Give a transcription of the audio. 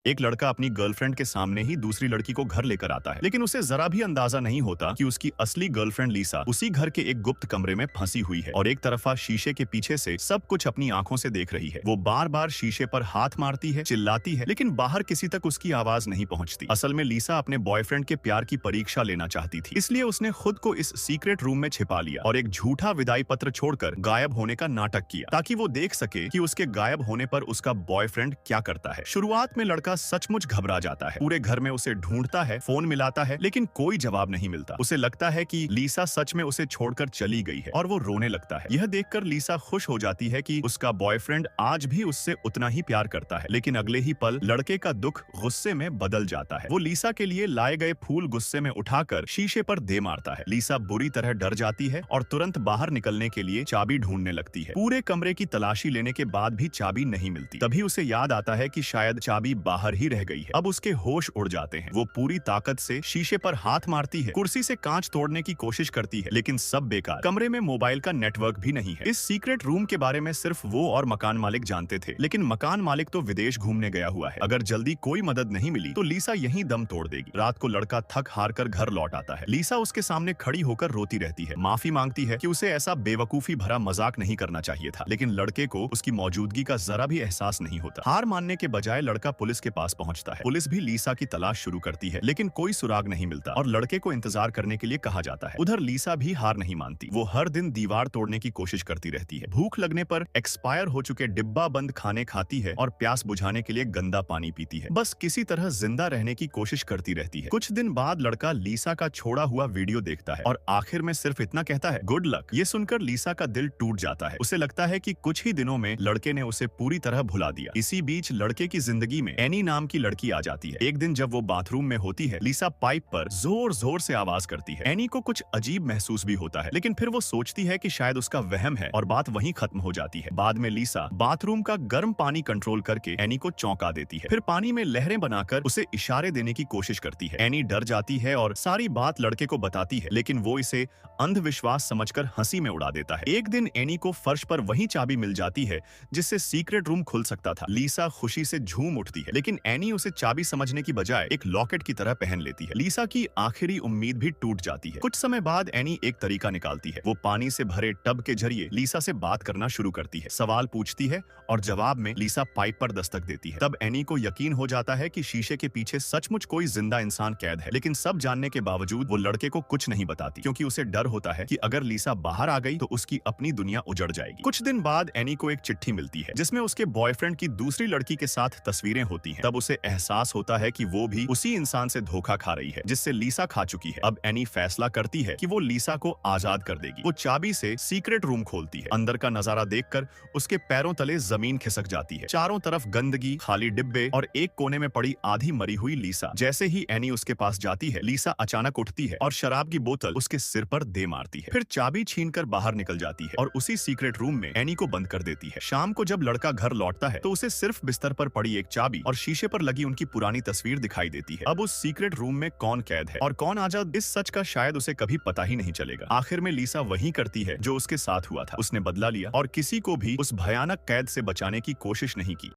एक लड़का अपनी गर्लफ्रेंड के सामने ही दूसरी लड़की को घर लेकर आता है, लेकिन उसे जरा भी अंदाजा नहीं होता कि उसकी असली गर्लफ्रेंड लीसा उसी घर के एक गुप्त कमरे में फंसी हुई है और एक तरफा शीशे के पीछे से सब कुछ अपनी आंखों से देख रही है। वो बार बार शीशे पर हाथ मारती है, चिल्लाती है, लेकिन बाहर किसी तक उसकी आवाज नहीं पहुंचती। असल में लीसा अपने बॉयफ्रेंड के प्यार की परीक्षा लेना चाहती थी, इसलिए उसने खुद को इस सीक्रेट रूम में छिपा लिया और एक झूठा विदाई पत्र छोड़कर गायब होने का नाटक किया, ताकि वो देख सके कि उसके गायब होने पर उसका बॉयफ्रेंड क्या करता है। शुरुआत में लड़का सचमुच घबरा जाता है, पूरे घर में उसे ढूंढता है, फोन मिलाता है, लेकिन कोई जवाब नहीं मिलता। उसे लगता है कि लीसा सच में उसे छोड़कर चली गई है और वो रोने लगता है। यह देखकर लीसा खुश हो जाती है कि उसका बॉयफ्रेंड आज भी उससे उतना ही प्यार करता है, लेकिन अगले ही पल लड़के का दुख गुस्से में बदल जाता है। वो लीसा के लिए लाए गए फूल गुस्से में उठाकर शीशे पर दे मारता है। लीसा बुरी तरह डर जाती है और तुरंत बाहर निकलने के लिए चाबी ढूंढने लगती है। पूरे कमरे की तलाशी लेने के बाद भी चाबी नहीं मिलती। तभी उसे याद आता है कि शायद चाबी बाहर ही रह गई है। अब उसके होश उड़ जाते हैं। वो पूरी ताकत से शीशे पर हाथ मारती है, कुर्सी से कांच तोड़ने की कोशिश करती है, लेकिन सब बेकार। कमरे में मोबाइल का नेटवर्क भी नहीं है। इस सीक्रेट रूम के बारे में सिर्फ वो और मकान मालिक जानते थे, लेकिन मकान मालिक तो विदेश घूमने गया हुआ है। अगर जल्दी कोई मदद नहीं मिली तो लीसा यहीं दम तोड़ देगी। रात को लड़का थक हार कर घर लौट आता है। लीसा उसके सामने खड़ी होकर रोती रहती है, माफी मांगती है कि उसे ऐसा बेवकूफी भरा मजाक नहीं करना चाहिए था, लेकिन लड़के को उसकी मौजूदगी का जरा भी एहसास नहीं होता। हार मानने के बजाय लड़का पुलिस के पास पहुंचता है। पुलिस भी लीसा की तलाश शुरू करती है, लेकिन कोई सुराग नहीं मिलता और लड़के को इंतजार करने के लिए कहा जाता है। उधर लीसा भी हार नहीं मानती। वो हर दिन दीवार तोड़ने की कोशिश करती रहती है। भूख लगने पर एक्सपायर हो चुके डिब्बा बंद खाने खाती है और प्यास बुझाने के लिए गंदा पानी पीती है। बस किसी तरह जिंदा रहने की कोशिश करती रहती है। कुछ दिन बाद लड़का लीसा का छोड़ा हुआ वीडियो देखता है और आखिर में सिर्फ इतना कहता है, गुड लक। ये सुनकर लीसा का दिल टूट जाता है। उसे लगता है कि कुछ ही दिनों में लड़के ने उसे पूरी तरह भुला दिया। इसी बीच लड़के की जिंदगी में एनी नाम की लड़की आ जाती है। एक दिन जब वो बाथरूम में होती है, लीसा पाइप पर जोर जोर से आवाज करती है। एनी को कुछ अजीब महसूस भी होता है, लेकिन फिर वो सोचती है कि शायद उसका वहम है और बात वहीं खत्म हो जाती है। बाद में लीसा बाथरूम का गर्म पानी कंट्रोल करके एनी को चौंका देती है, फिर पानी में लहरें बनाकर उसे इशारे देने की कोशिश करती है। एनी डर जाती है और सारी बात लड़के को बताती है, लेकिन वो इसे अंधविश्वास समझकर हंसी में उड़ा देता है। एक दिन एनी को फर्श पर वही चाबी मिल जाती है जिससे सीक्रेट रूम खुल सकता था। लीसा खुशी से झूम उठती है, लेकिन एनी उसे चाबी समझने की बजाय एक लॉकेट की तरह पहन लेती है। लीसा की आखिरी उम्मीद भी टूट जाती है। कुछ समय बाद एनी एक तरीका निकालती है। वो पानी से भरे टब के जरिए लीसा से बात करना शुरू करती है, सवाल पूछती है और जवाब में लीसा पाइप पर दस्तक देती है। तब एनी को यकीन हो जाता है कि शीशे के पीछे सचमुच कोई जिंदा इंसान कैद है, लेकिन सब जानने के बावजूद वो लड़के को कुछ नहीं बताती, क्योंकि उसे डर होता है कि अगर लीसा बाहर आ गई तो उसकी अपनी दुनिया उजड़ जाएगी। कुछ दिन बाद एनी को एक चिट्ठी मिलती है जिसमें उसके बॉयफ्रेंड की दूसरी लड़की के साथ तस्वीरें होती हैं। तब उसे एहसास होता है कि वो भी उसी इंसान से धोखा खा रही है जिससे लीसा खा चुकी है। अब एनी फैसला करती है कि वो लीसा को आजाद कर देगी। वो चाबी से सीक्रेट रूम खोलती है। अंदर का नजारा देखकर उसके पैरों तले जमीन खिसक जाती है। चारों तरफ गंदगी, खाली डिब्बे और एक कोने में पड़ी आधी मरी हुई लीसा। जैसे ही एनी उसके पास जाती है, लीसा अचानक उठती है और शराब की बोतल उसके सिर पर दे मारती है। फिर चाबी छीनकर बाहर निकल जाती है और उसी सीक्रेट रूम में एनी को बंद कर देती है। शाम को जब लड़का घर लौटता है तो उसे सिर्फ बिस्तर पर पड़ी एक चाबी और शीशे पर लगी उनकी पुरानी तस्वीर दिखाई देती है। अब उस सीक्रेट रूम में कौन कैद है और कौन आजाद, इस सच का शायद उसे कभी पता ही नहीं चलेगा। आखिर में लीसा वही करती है जो उसके साथ हुआ था। उसने बदला लिया और किसी को भी उस भयानक कैद से बचाने की कोशिश नहीं की।